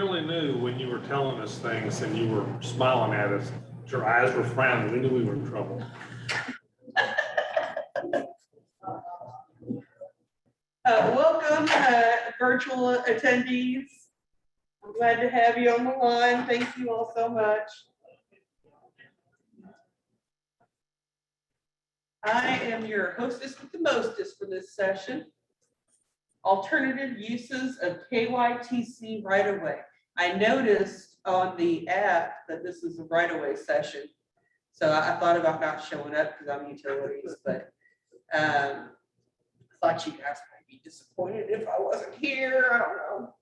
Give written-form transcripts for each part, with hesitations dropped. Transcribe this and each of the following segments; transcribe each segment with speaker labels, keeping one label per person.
Speaker 1: really knew when you were telling us things and you were smiling at us, your eyes were frowning. We knew we were in trouble.
Speaker 2: Welcome, virtual attendees. I'm glad to have you on the line. Thank you all so much. I am your hostess with the mostest for this session. Alternative uses of KYTC right-of-way. I noticed on the app that this is a right-of-way session. So I thought about not showing up because I'm utilities, but I thought you guys might be disappointed if I wasn't here. I don't know.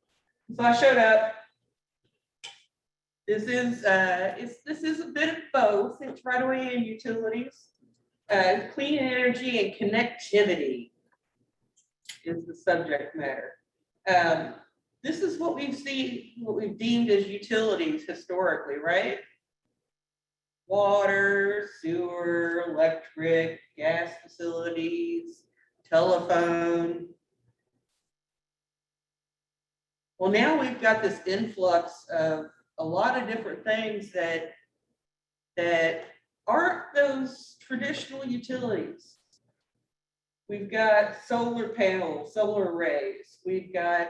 Speaker 2: So I showed up. This is a bit of both. It's right-of-way and utilities. Clean energy and connectivity is the subject matter. This is what we've seen, what we've deemed as utilities historically, right? Water, sewer, electric, gas facilities, telephone. Well, now we've got this influx of a lot of different things that aren't those traditional utilities. We've got solar panels, solar arrays. We've got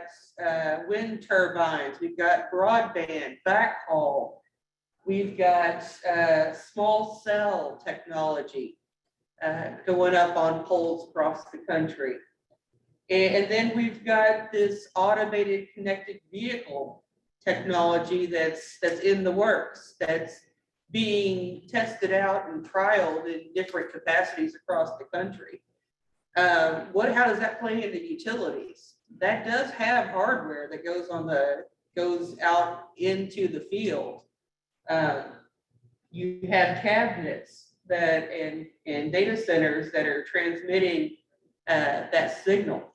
Speaker 2: wind turbines. We've got broadband, backhaul. We've got small cell technology going up on poles across the country. And then we've got this automated connected vehicle technology that's in the works, that's being tested out and trialed in different capacities across the country. How does that play into utilities? That does have hardware that goes out into the field. You have cabinets that and data centers that are transmitting that signal.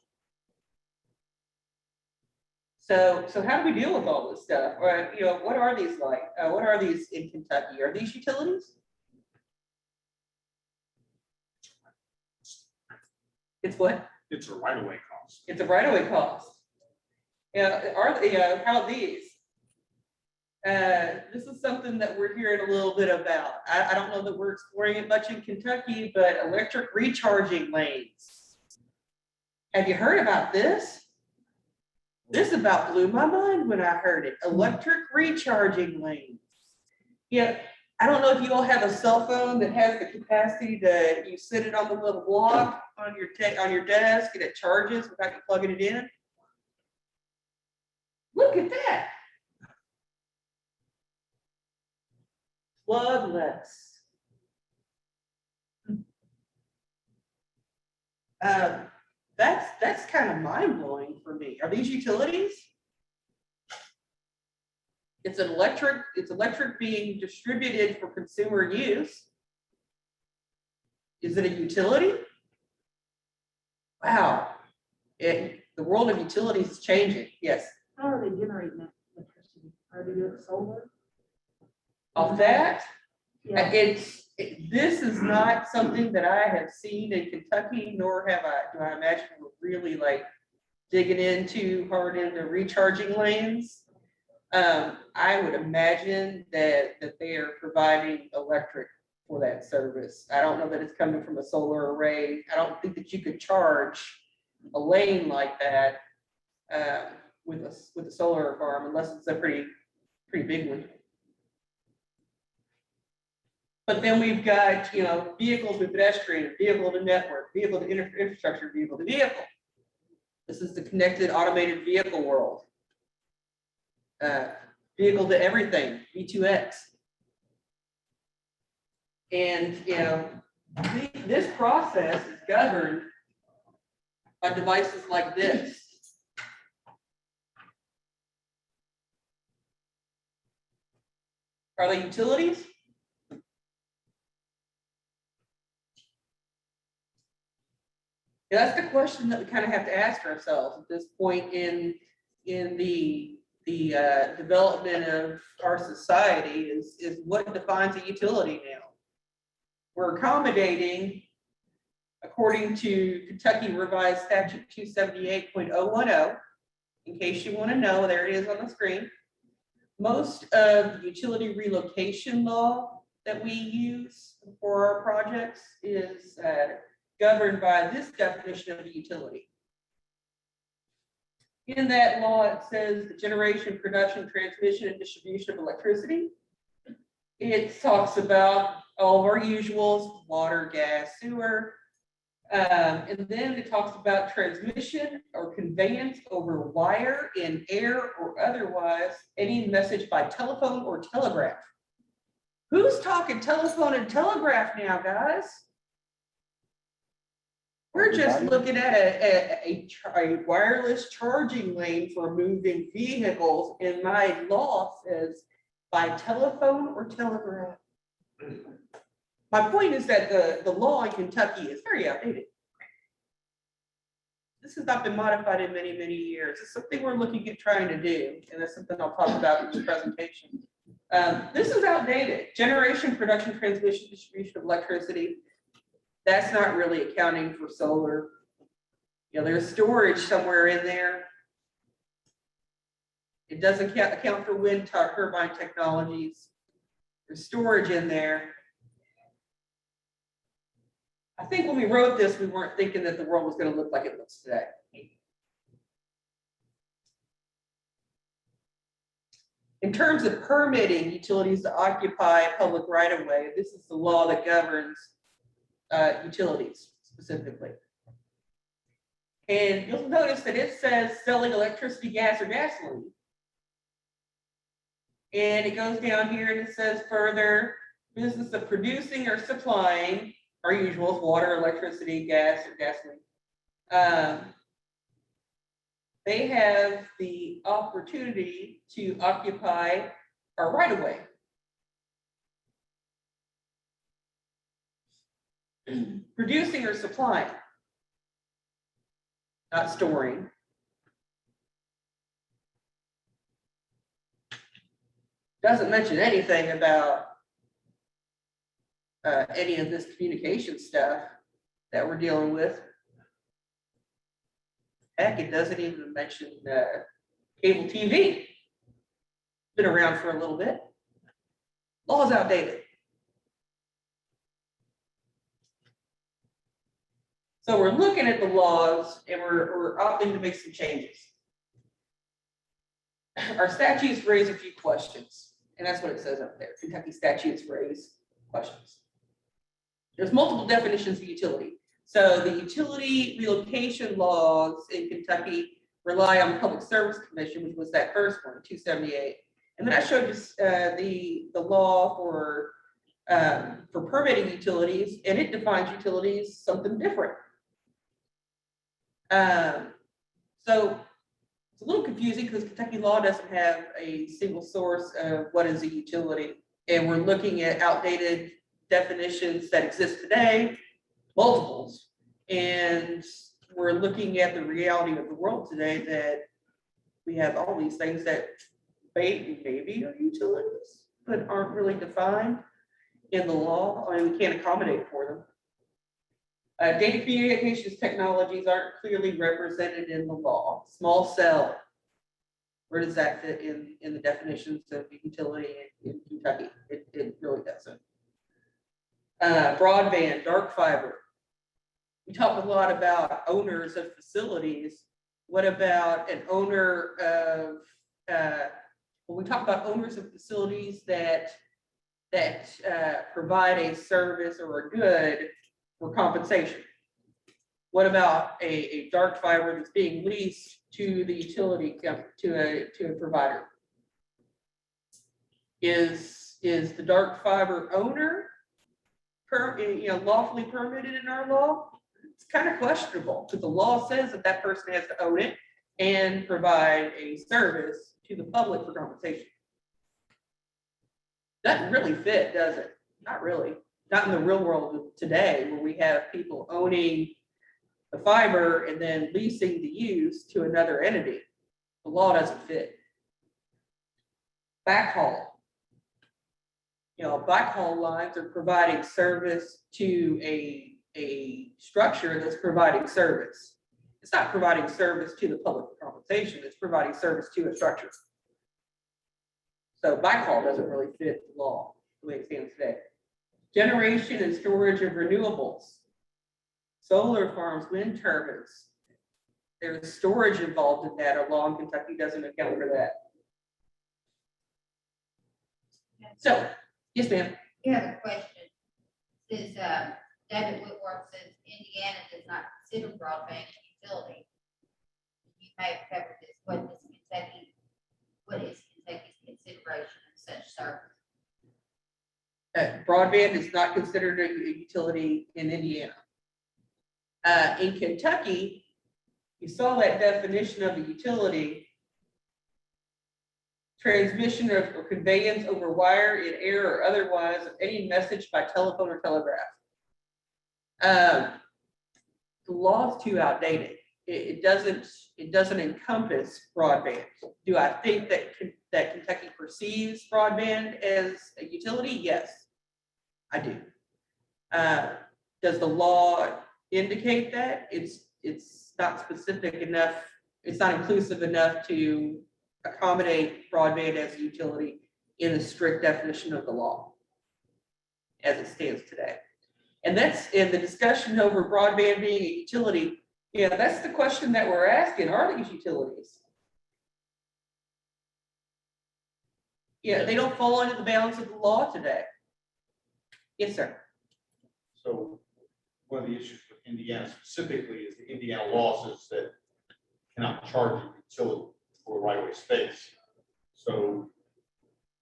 Speaker 2: So how do we deal with all this stuff? Or, what are these like? What are these in Kentucky? Are these utilities? It's what?
Speaker 1: It's a right-of-way cost.
Speaker 2: It's a right-of-way cost. Yeah, how are these? This is something that we're hearing a little bit about. I don't know that we're exploring it much in Kentucky, but electric recharging lanes. Have you heard about this? This about blew my mind when I heard it. Electric recharging lanes. Yeah, I don't know if you all have a cell phone that has the capacity to you sit it on the little block on your desk and it charges without you plugging it in. Look at that. Plugless. That's kind of mind-blowing for me. Are these utilities? It's electric being distributed for consumer use. Is it a utility? Wow. The world of utilities is changing. Yes.
Speaker 3: How are they generating that electricity? Are they doing solar?
Speaker 2: Off that,
Speaker 3: Yeah.
Speaker 2: this is not something that I have seen in Kentucky, nor do I imagine we're really like digging in too hard into recharging lanes. I would imagine that they are providing electric for that service. I don't know that it's coming from a solar array. I don't think that you could charge a lane like that with a solar farm unless it's a pretty big one. But then we've got, vehicle to pedestrian, vehicle to network, vehicle to infrastructure, vehicle to vehicle. This is the connected automated vehicle world. Vehicle to everything, V2X. And, this process is governed by devices like this. Are they utilities? That's the question that we kind of have to ask ourselves at this point in the development of our society is what defines a utility now. We're accommodating, according to Kentucky Revised Statute 278.010, in case you want to know, there it is on the screen. most of the utility relocation law that we use for our projects is governed by this definition of a utility. In that law, it says the generation, production, transmission, and distribution of electricity. It talks about all of our usuals, water, gas, sewer. And then it talks about transmission or conveyance over wire, in air, or otherwise, any message by telephone or telegraph. Who's talking telephone and telegraph now, guys? We're just looking at a wireless charging lane for moving vehicles, and my law says by telephone or telegraph. My point is that the law in Kentucky is very outdated. This has not been modified in many, many years. It's something we're looking at trying to do, and that's something I'll talk about in this presentation. This is outdated. Generation, production, transmission, distribution of electricity. That's not really accounting for solar. You know, there's storage somewhere in there. It doesn't account for wind turbine technologies. There's storage in there. I think when we wrote this, we weren't thinking that the world was going to look like it looks today. In terms of permitting utilities to occupy public right-of-way, this is the law that governs utilities specifically. And you'll notice that it says selling electricity, gas, or gasoline. And it goes down here and it says further, business of producing or supplying our usuals, water, electricity, gas, or gasoline. They have the opportunity to occupy our right-of-way. Producing or supplying, not storing. Doesn't mention anything about any of this communication stuff that we're dealing with. Heck, it doesn't even mention cable TV. Been around for a little bit. Law's outdated. So we're looking at the laws and we're opting to make some changes. Our statutes raise a few questions, and that's what it says up there. Kentucky statutes raise questions. There's multiple definitions of utility. So the utility relocation laws in Kentucky rely on the Public Service Commission, which was that first one, 278. And then I showed you the law for permitting utilities, and it defines utilities something different. So it's a little confusing because Kentucky law doesn't have a single source of what is a utility. And we're looking at outdated definitions that exist today, multiples. And we're looking at the reality of the world today that we have all these things that maybe are utilities, but aren't really defined in the law, and we can't accommodate for them. Data communications technologies aren't clearly represented in the law. Small cell, where does that fit in the definitions of utility in Kentucky? It really doesn't. Broadband, dark fiber. We talk a lot about owners of facilities. What about an owner of, when we talk about owners of facilities that provide a service or a good for compensation? What about a dark fiber that's being leased to the utility to a provider? Is the dark fiber owner lawfully permitted in our law? It's kind of questionable because the law says that that person has to own it and provide a service to the public for compensation. Doesn't really fit, does it? Not really. Not in the real world today, where we have people owning the fiber and then leasing the use to another entity. The law doesn't fit. Backhaul. Backhaul lines are providing service to a structure that's providing service. It's not providing service to the public for compensation, it's providing service to a structure. So backhaul doesn't really fit the law the way it stands today. Generation and storage of renewables, solar farms, wind turbines. There's storage involved in that. Our law in Kentucky doesn't account for that. So, yes, ma'am.
Speaker 4: You have a question. Says, David Whitworth says Indiana does not consider broadband a utility. You may have covered this. What is Kentucky's consideration of such service?
Speaker 2: Broadband is not considered a utility in Indiana. In Kentucky, you saw that definition of a utility: transmission or conveyance over wire, in air, or otherwise of any message by telephone or telegraph. The law is too outdated. It doesn't encompass broadband. Do I think that Kentucky perceives broadband as a utility? Yes, I do. Does the law indicate that? It's not specific enough. It's not inclusive enough to accommodate broadband as a utility in the strict definition of the law as it stands today. And that's in the discussion over broadband being a utility. Yeah, that's the question that we're asking. Are these utilities? Yeah, they don't fall under the bounds of the law today. Yes, sir.
Speaker 5: So one of the issues with Indiana specifically is the Indiana law says that cannot charge a utility for right-of-way space. So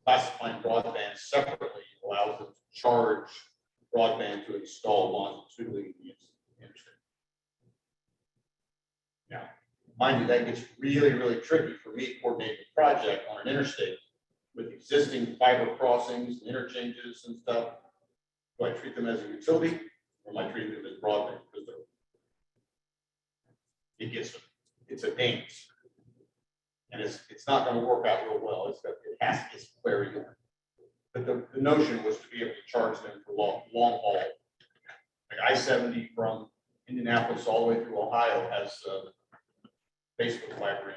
Speaker 5: classifying broadband separately allows them to charge broadband to install longitudinally in the interstate. Now, mind you, that gets really, really tricky for me coordinating a project on an interstate with existing fiber crossings, interchanges and stuff. Do I treat them as a utility or am I treating them as broadband? Because it's a dance. And it's not going to work out real well. It has to get clarity. But the notion was to be able to charge them for long haul. Like I-70 from Indianapolis all the way through Ohio has Facebook fiber in.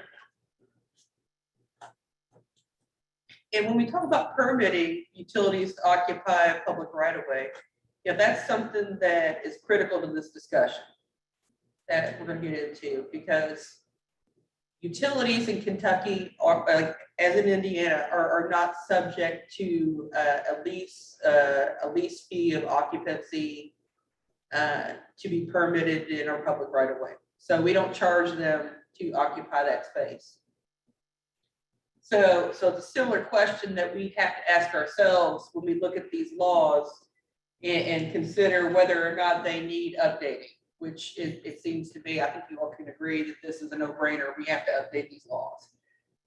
Speaker 2: And when we talk about permitting utilities to occupy a public right-of-way, yeah, that's something that is critical to this discussion that we're going to get into, because utilities in Kentucky are, as in Indiana, are not subject to a lease fee of occupancy to be permitted in our public right-of-way. So we don't charge them to occupy that space. So it's a similar question that we have to ask ourselves when we look at these laws and consider whether or not they need updating, which it seems to be. I think you all can agree that this is a no-brainer. We have to update these laws.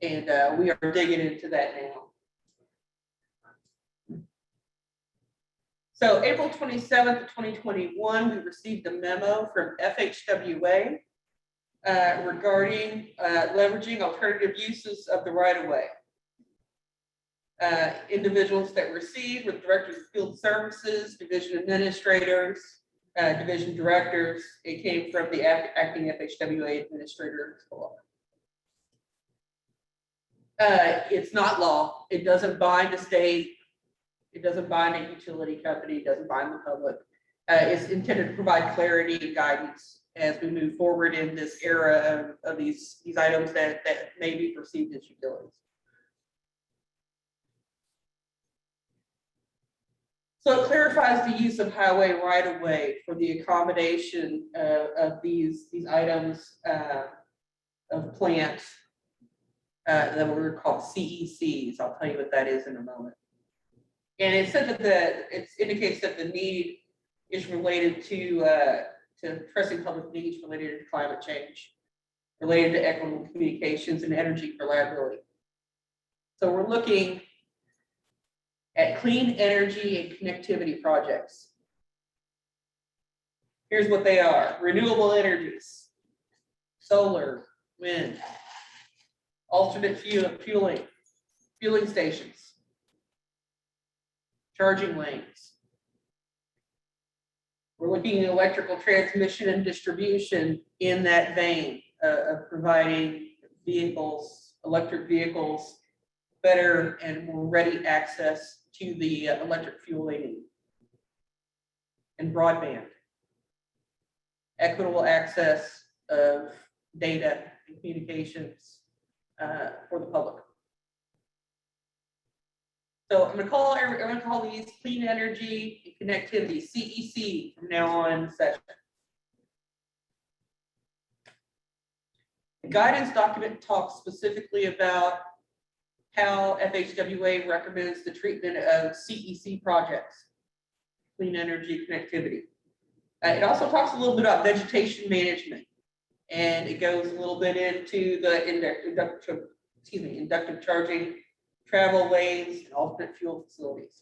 Speaker 2: And we are digging into that now. So April 27th, 2021, we received a memo from FHWA regarding leveraging alternative uses of the right-of-way. Individuals that received were directors of field services, division administrators, division directors. It came from the acting FHWA administrator. It's not law. It doesn't bind a state. It doesn't bind a utility company. It doesn't bind the public. It's intended to provide clarity and guidance as we move forward in this era of these items that may be perceived as utilities. So it clarifies the use of highway right-of-way for the accommodation of these items of plant that were called CECs. I'll tell you what that is in a moment. And it said that it indicates that the need is related to addressing public needs related to climate change, related to equitable communications and energy reliability. So we're looking at clean energy and connectivity projects. Here's what they are: renewable energies, solar, wind, alternate fueling stations, charging lanes. We're looking at electrical transmission and distribution in that vein of providing vehicles, electric vehicles, better and more ready access to the electric fuel they need. And broadband. Equitable access of data and communications for the public. So I'm gonna call these clean energy and connectivity, CEC, from now on in the session. The guidance document talks specifically about how FHWA recommends the treatment of CEC projects, clean energy connectivity. It also talks a little bit about vegetation management, and it goes a little bit into the inductive charging, travel lanes, and alternate fuel facilities.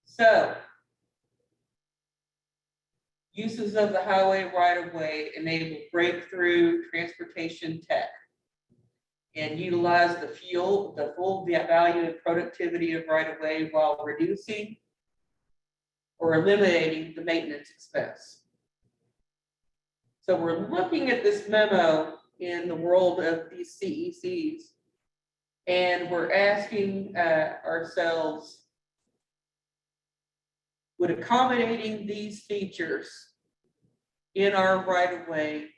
Speaker 2: So, uses of the highway right-of-way enable breakthrough transportation tech and utilize the full value and productivity of right-of-way while reducing or eliminating the maintenance expense. So we're looking at this memo in the world of these CECs, and we're asking ourselves, would accommodating these features in our right-of-way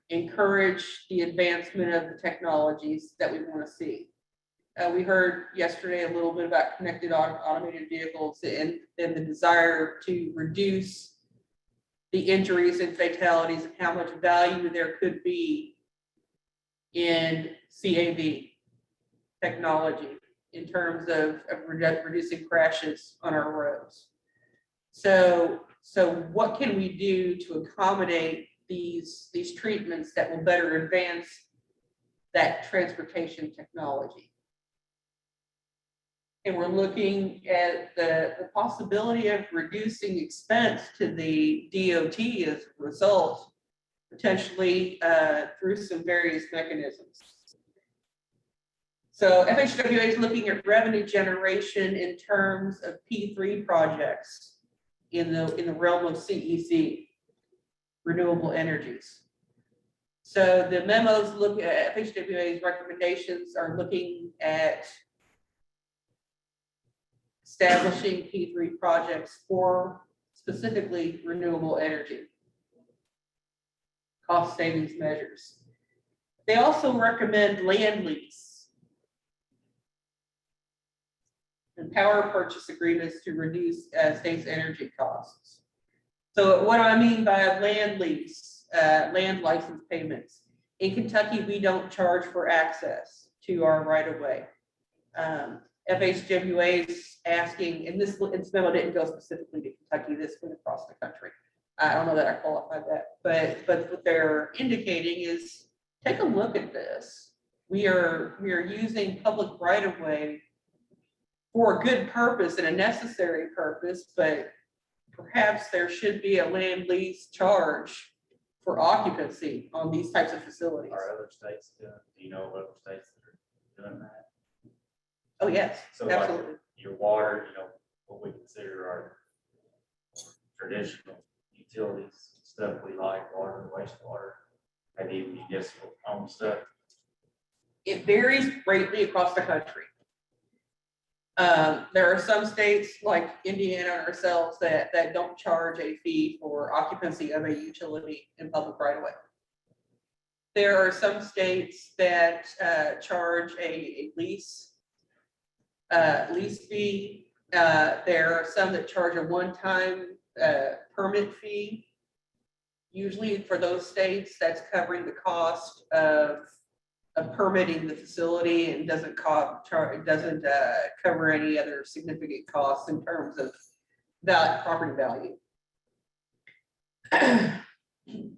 Speaker 2: encourage the advancement of the technologies that we want to see? We heard yesterday a little bit about connected automated vehicles and the desire to reduce the injuries and fatalities and how much value there could be in CAV technology in terms of reducing crashes on our roads. So what can we do to accommodate these treatments that will better advance that transportation technology? And we're looking at the possibility of reducing expense to the DOT as a result, potentially through some various mechanisms. So FHWA is looking at revenue generation in terms of P3 projects in the realm of CEC, renewable energies. So the memos look at FHWA's recommendations are looking at establishing P3 projects for specifically renewable energy, cost savings measures. They also recommend land lease and power purchase agreements to reduce state's energy costs. So what do I mean by land lease, land license payments? In Kentucky, we don't charge for access to our right-of-way. FHWA is asking, and this memo didn't go specifically to Kentucky, this went across the country. I don't know that I qualified that, but what they're indicating is take a look at this. We are using public right-of-way for a good purpose and a necessary purpose, but perhaps there should be a land lease charge for occupancy on these types of facilities.
Speaker 6: Are other states doing, do you know of other states that are doing that?
Speaker 2: Oh, yes,
Speaker 6: So like
Speaker 2: absolutely.
Speaker 6: your water, you know, what we consider our traditional utilities, stuff we like, water, wastewater, and even municipal home stuff.
Speaker 2: It varies greatly across the country. There are some states like Indiana and ourselves that don't charge a fee for occupancy of a utility in public right of way. There are some states that charge a lease fee. There are some that charge a one-time permit fee. Usually for those states, that's covering the cost of permitting the facility and doesn't cover any other significant costs in terms of property value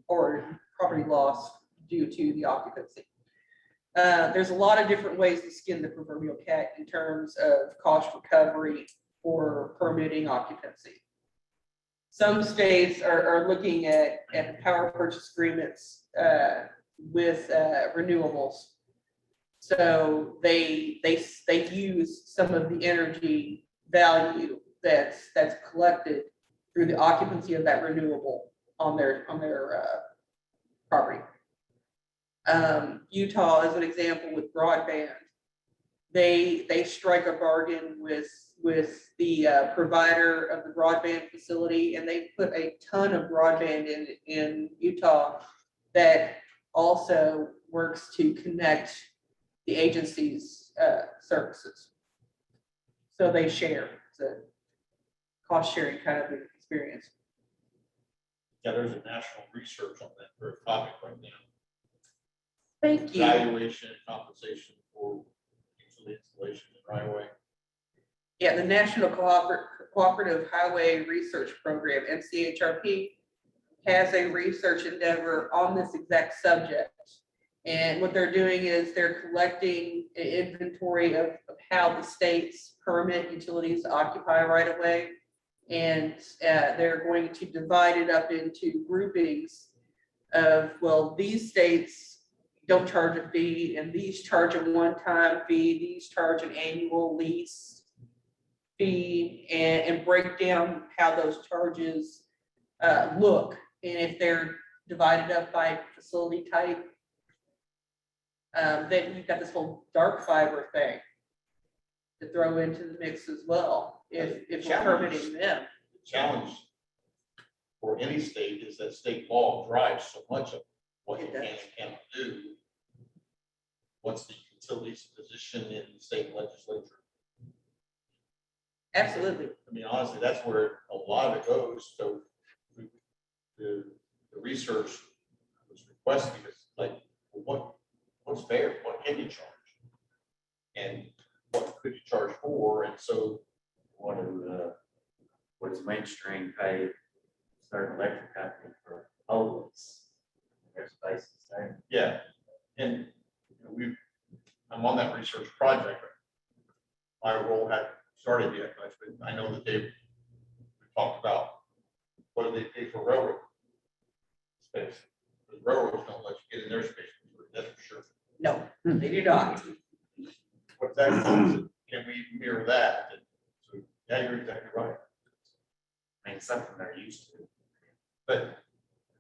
Speaker 2: or property loss due to the occupancy. There's a lot of different ways to skin the proverbial cat in terms of cost recovery for permitting occupancy. Some states are looking at power purchase agreements with renewables. So they use some of the energy value that's collected through the occupancy of that renewable on their property. Utah is an example with broadband. They strike a bargain with the provider of the broadband facility, and they put a ton of broadband in Utah that also works to connect the agency's services. So they share. It's a cost sharing kind of experience.
Speaker 5: Yeah, there's a national research on that very topic right now.
Speaker 2: Thank you.
Speaker 5: Evaluation and compensation for utility installation in right away.
Speaker 2: Yeah, the National Cooperative Highway Research Program, NCHRP, has a research endeavor on this exact subject. And what they're doing is they're collecting an inventory of how the states permit utilities to occupy right of way. And they're going to divide it up into groupings of, well, these states don't charge a fee, and these charge a one-time fee, these charge an annual lease fee, and break down how those charges look. And if they're divided up by facility type, then you've got this whole dark fiber thing to throw into the mix as well, if we're permitting them.
Speaker 5: The challenge for any state is that state law drives so much of what you can and cannot do. What's the utility's position in the state legislature?
Speaker 2: Absolutely.
Speaker 5: I mean, honestly, that's where a lot of it goes. So the research was requesting is like, well, what's fair? What can you charge? And what could you charge for? And so
Speaker 6: What does mainstream pay certain electric company for poles? There's spaces there.
Speaker 5: yeah, and you know, I'm on that research project. My role hadn't started yet, but I know that we talked about what do they pay for railroad space. The railroads don't let you get in their space, that's for sure.
Speaker 2: No, they do not.
Speaker 5: What's that? Can we mirror that? And so, yeah, you're exactly right.
Speaker 6: I mean, something they're used to.
Speaker 5: But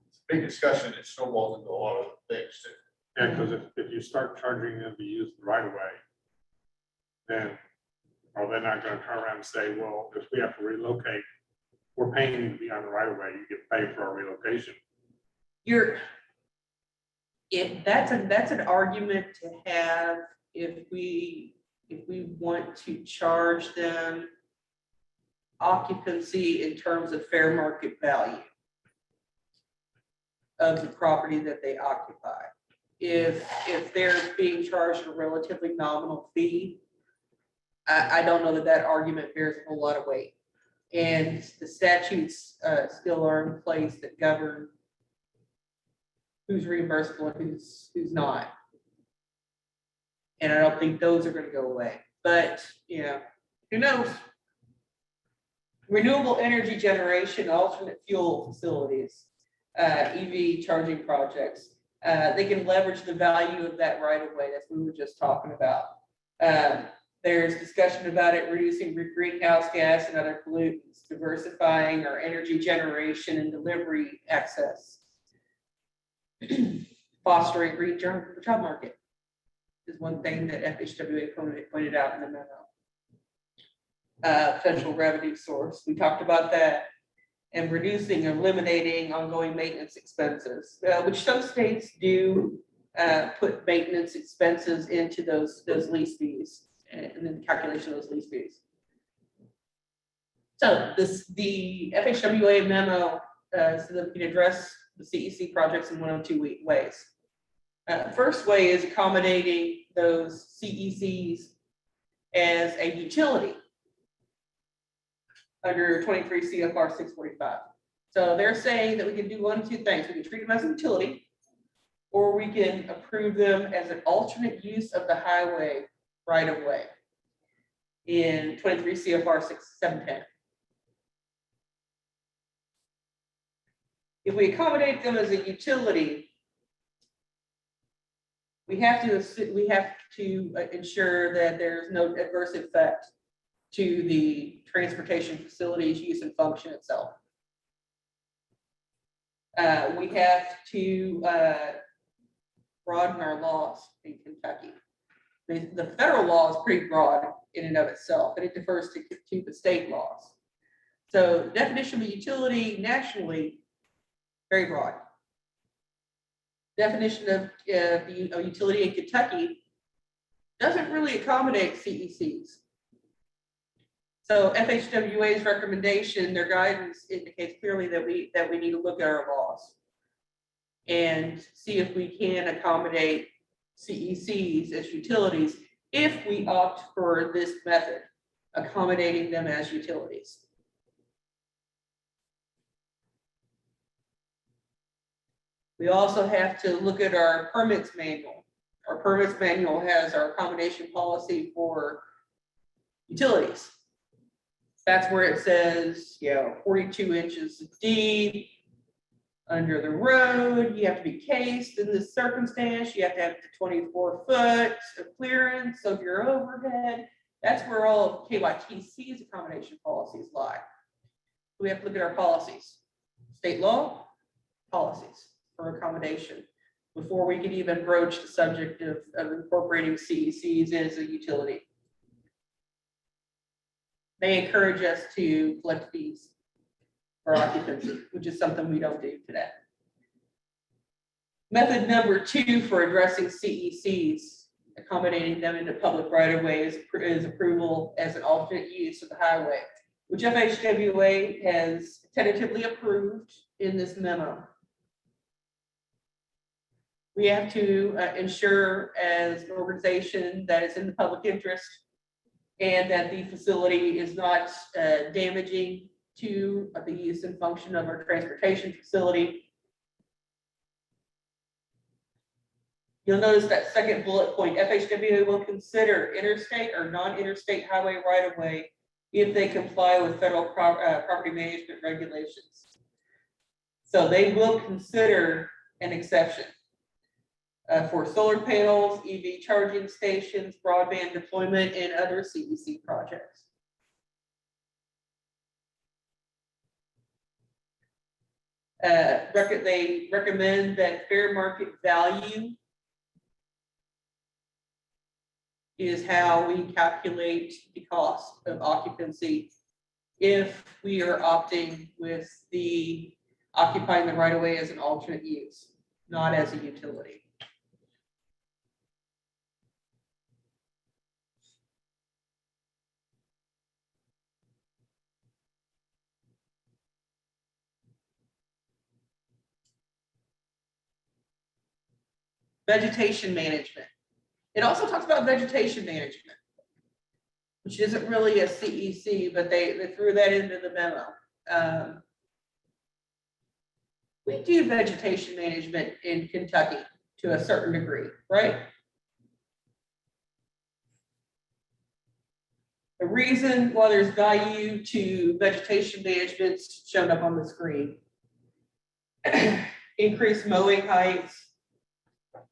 Speaker 5: it's a big discussion. It snowballs into a lot of things too.
Speaker 1: Yeah, because if you start charging them to use the right of way, then are they not going to turn around and say, well, if we have to relocate, we're paying you to be on the right of way, you get paid for our relocation.
Speaker 2: That's an argument to have if we want to charge them occupancy in terms of fair market value of the property that they occupy. If they're being charged a relatively nominal fee, I don't know that argument bears a whole lot of weight. And the statutes still are in place that govern who's reimbursable and who's not. And I don't think those are going to go away. But, you know, who knows? Renewable energy generation, alternate fuel facilities, EV charging projects. They can leverage the value of that right of way that we were just talking about. There's discussion about it reducing greenhouse gas and other pollutants, diversifying our energy generation and delivery access, fostering green job market is one thing that FHWA pointed out in the memo. Potential revenue source, we talked about that, and reducing, eliminating ongoing maintenance expenses, which some states do put maintenance expenses into those lease fees and then calculation of those lease fees. So the FHWA memo so that we can address the CEC projects in one of two ways. First way is accommodating those CECs as a utility under 23 CFR 645. So they're saying that we can do one of two things. We can treat them as a utility, or we can approve them as an alternate use of the highway right of way in 23 CFR 6710. If we accommodate them as a utility, we have to ensure that there's no adverse effect to the transportation facility's use and function itself. We have to broaden our laws in Kentucky. The federal law is pretty broad in and of itself, and it defers to the state laws. So definition of utility nationally, very broad. Definition of a utility in Kentucky doesn't really accommodate CECs. So FHWA's recommendation, their guidance indicates clearly that we need to look at our laws and see if we can accommodate CECs as utilities if we opt for this method, accommodating them as utilities. We also have to look at our permits manual. Our permits manual has our accommodation policy for utilities. That's where it says, 42 inches deep under the road. You have to be cased in this circumstance. You have to have the 24 foot of clearance of your overhead. That's where all of KYTC's accommodation policies lie. We have to look at our policies, state law, policies for accommodation before we can even broach the subject of incorporating CECs as a utility. They encourage us to collect fees for occupancy, which is something we don't do today. Method number 2 for addressing CECs, accommodating them into public right-of-way is approval as an alternate use of the highway, which FHWA has tentatively approved in this memo. We have to ensure as an organization that it's in the public interest and that the facility is not damaging to the use and function of our transportation facility. You'll notice that second bullet point, FHWA will consider interstate or non-interstate highway right-of-way if they comply with federal property management regulations. So they will consider an exception for solar panels, EV charging stations, broadband deployment, and other CEC projects. They recommend that fair market value is how we calculate the cost of occupancy if we are opting with the occupying the right of way as an alternate use, not as a utility. Vegetation management. It also talks about vegetation management, which isn't really a CEC, but they threw that into the memo. We do vegetation management in Kentucky to a certain degree, right? The reason why there's value to vegetation management is shown up on the screen. Increased mowing heights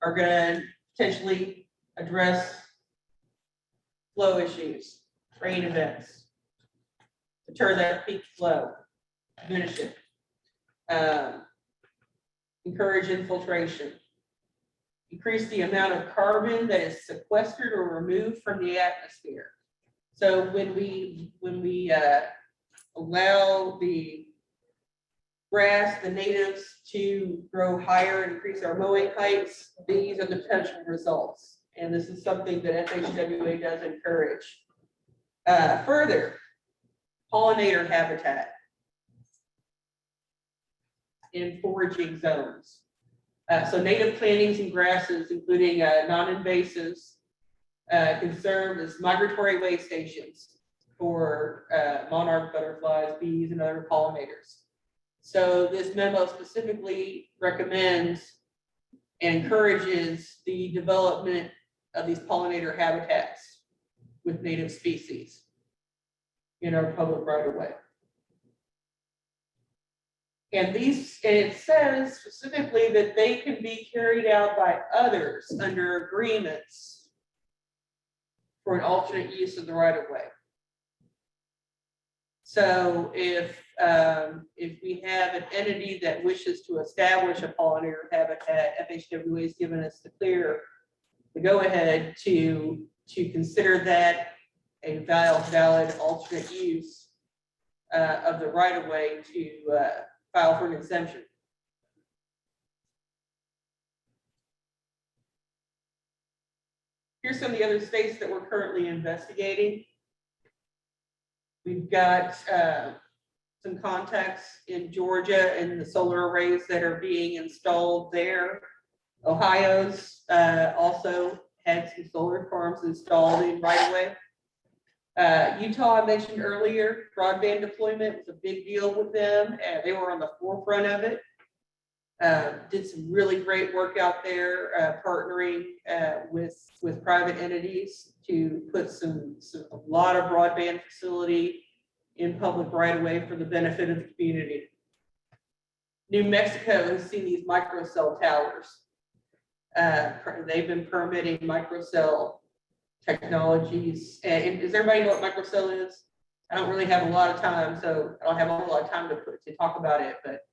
Speaker 2: are going to potentially address flow issues, rain events, deter that peak flow, diminish it, encourage infiltration, increase the amount of carbon that is sequestered or removed from the atmosphere. So when we allow the grass, the natives to grow higher, increase our mowing heights, these are the potential results. And this is something that FHWA does encourage. Further, pollinator habitat in foraging zones. So native plantings and grasses, including non-invasives, can serve as migratory way stations for monarch butterflies, bees, and other pollinators. So this memo specifically recommends and encourages the development of these pollinator habitats with native species in our public right of way. And it says specifically that they can be carried out by others under agreements for an alternate use of the right of way. So if we have an entity that wishes to establish a pollinator habitat, FHWA has given us the go-ahead to consider that a valid alternate use of the right-of-way to file for an exemption. Here's some of the other states that we're currently investigating. We've got some contacts in Georgia and the solar arrays that are being installed there. Ohio's also had some solar farms installed in right-of-way. Utah, I mentioned earlier, broadband deployment was a big deal with them, and they were on the forefront of it. Did some really great work out there, partnering with private entities to put a lot of broadband facility in public right of way for the benefit of the community. New Mexico has seen these microcell towers. They've been permitting microcell technologies. And does everybody know what microcell is? I don't really have a lot of time, so I don't have a whole lot of time to talk about it, but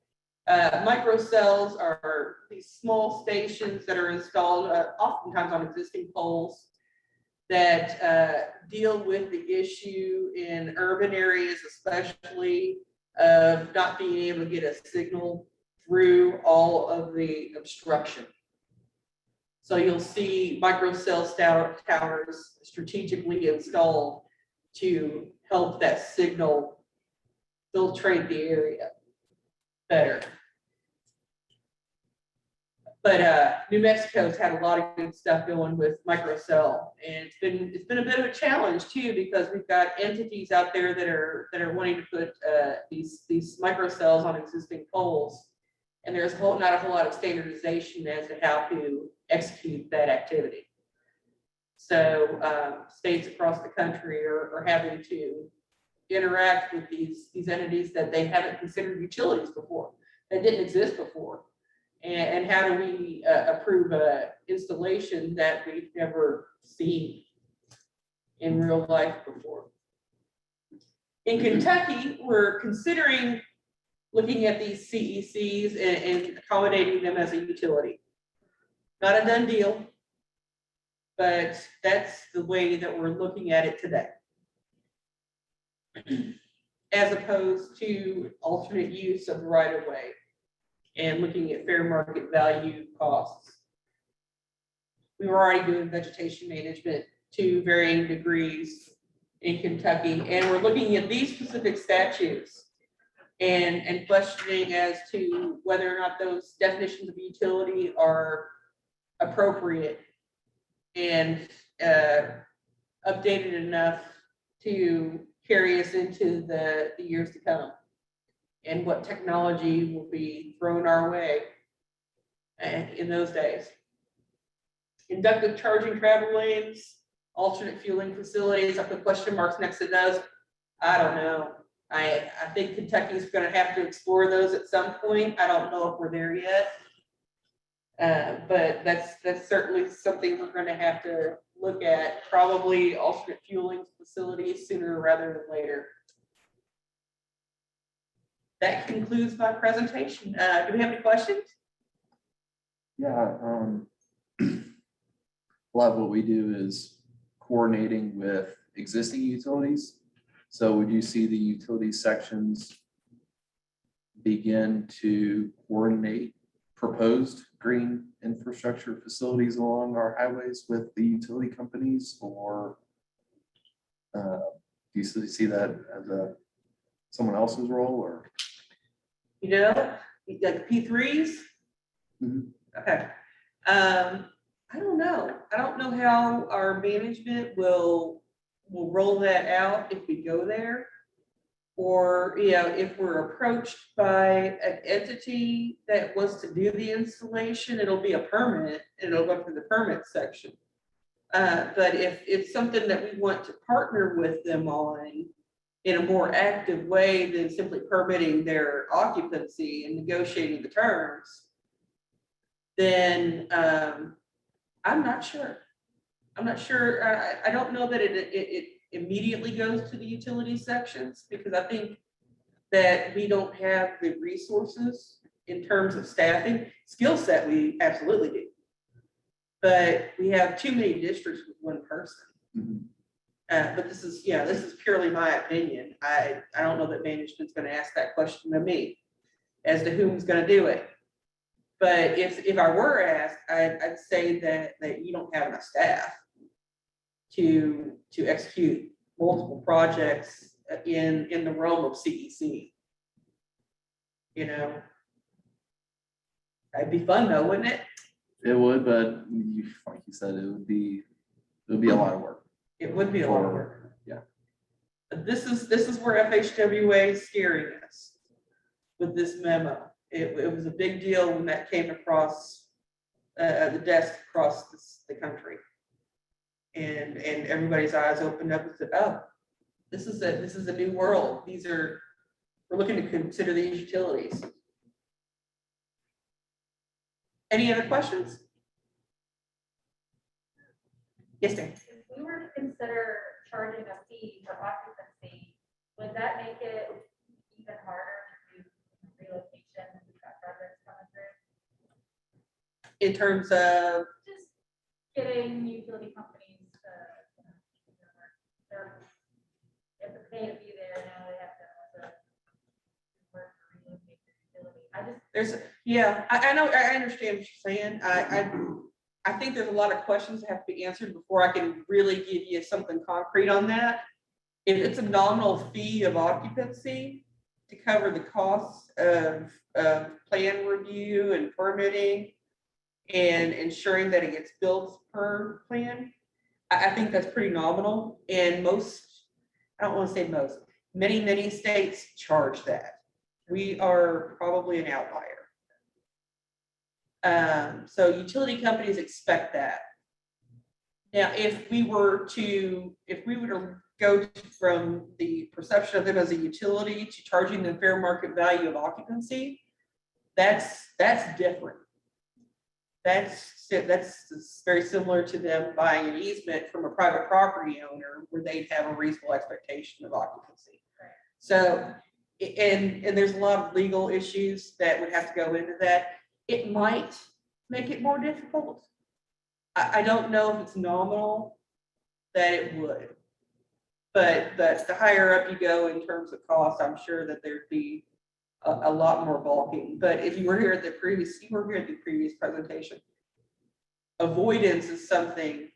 Speaker 2: microcells are these small stations that are installed oftentimes on existing poles that deal with the issue in urban areas, especially of not being able to get a signal through all of the obstruction. So you'll see microcell towers strategically installed to help that signal filtrate the area better. But New Mexico's had a lot of good stuff going with microcell, and it's been a bit of a challenge too, because we've got entities out there that are wanting to put these microcells on existing poles, and there's not a whole lot of standardization as to how to execute that activity. So states across the country are having to interact with these entities that they haven't considered utilities before, that didn't exist before. And how do we approve an installation that we've never seen in real life before? In Kentucky, we're considering looking at these CECs and accommodating them as a utility. Not a done deal, but that's the way that we're looking at it today, as opposed to alternate use of the right-of-way and looking at fair market value costs. We were already doing vegetation management to varying degrees in Kentucky, and we're looking at these specific statutes and questioning as to whether or not those definitions of utility are appropriate and updated enough to carry us into the years to come, and what technology will be thrown our way in those days. Inductive charging travel lanes, alternate fueling facilities, I put question marks next to those. I don't know. I think Kentucky's going to have to explore those at some point. I don't know if we're there yet. But that's certainly something we're going to have to look at, probably alternate fueling facilities sooner rather than later. That concludes my presentation. Do we have any questions?
Speaker 7: Yeah, a lot of what we do is coordinating with existing utilities. So would you see the utility sections begin to coordinate proposed green infrastructure facilities along our highways with the utility companies, or do you see that as someone else's role, or?
Speaker 2: You know, like P3s?
Speaker 7: Mhm.
Speaker 2: Okay. I don't know. I don't know how our management will roll that out if we go there. Or, you know, if we're approached by an entity that wants to do the installation, it'll be a permit and it'll go through the permit section. But if it's something that we want to partner with them on in a more active way than simply permitting their occupancy and negotiating the terms, then I'm not sure. I'm not sure, I don't know that it immediately goes to the utility sections, because I think that we don't have the resources in terms of staffing. Skill set, we absolutely do. But we have too many districts with one person.
Speaker 7: Mhm.
Speaker 2: But this is purely my opinion. I don't know that management's gonna ask that question of me as to who's gonna do it. But if I were asked, I'd say that you don't have enough staff to execute multiple projects in the realm of CEC. You know? That'd be fun though, wouldn't it?
Speaker 7: It would, but like you said, it would be a lot of work.
Speaker 2: It would be a lot of work.
Speaker 7: Yeah.
Speaker 2: But this is where FHWA is scaring us with this memo. It was a big deal when that came across the desk across the country. And everybody's eyes opened up and said, oh, this is a new world. We're looking to consider these utilities. Any other questions? Yes, Dan.
Speaker 3: If we were to consider charging a fee for occupancy, would that make it even harder to do relocation and we've got projects coming through?
Speaker 2: In terms of,
Speaker 3: Just getting utility companies to, if they're paying to be there, now they have to also work to relocate the utility.
Speaker 2: I know, I understand what you're saying. I think there's a lot of questions that have to be answered before I can really give you something concrete on that. If it's a nominal fee of occupancy to cover the costs of plan review and permitting and ensuring that it gets built per plan, I think that's pretty nominal. And I don't want to say most, many states charge that. We are probably an outlier. So utility companies expect that. Now, if we were to go from the perception of them as a utility to charging them fair market value of occupancy, that's different. That's very similar to them buying an easement from a private property owner where they'd have a reasonable expectation of occupancy. So, and there's a lot of legal issues that would have to go into that. It might make it more difficult. I don't know if it's nominal that it would, but the higher up you go in terms of cost, I'm sure that there'd be a lot more bulking. But if you were here at the previous presentation, avoidance is something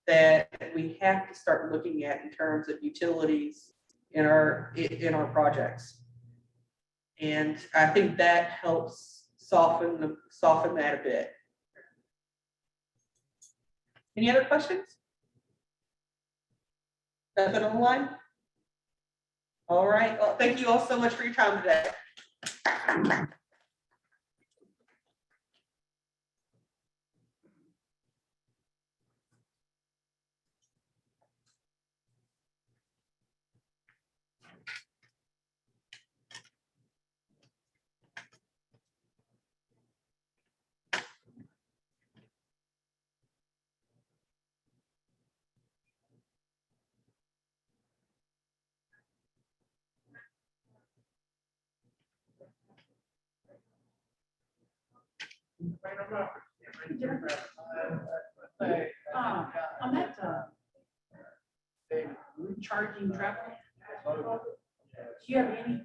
Speaker 2: that we have to start looking at in terms of utilities in our projects. And I think that helps soften that a bit. Any other questions? Nothing on the line? All right, well, thank you all so much for your time today.
Speaker 3: On that, charging traffic, do you have any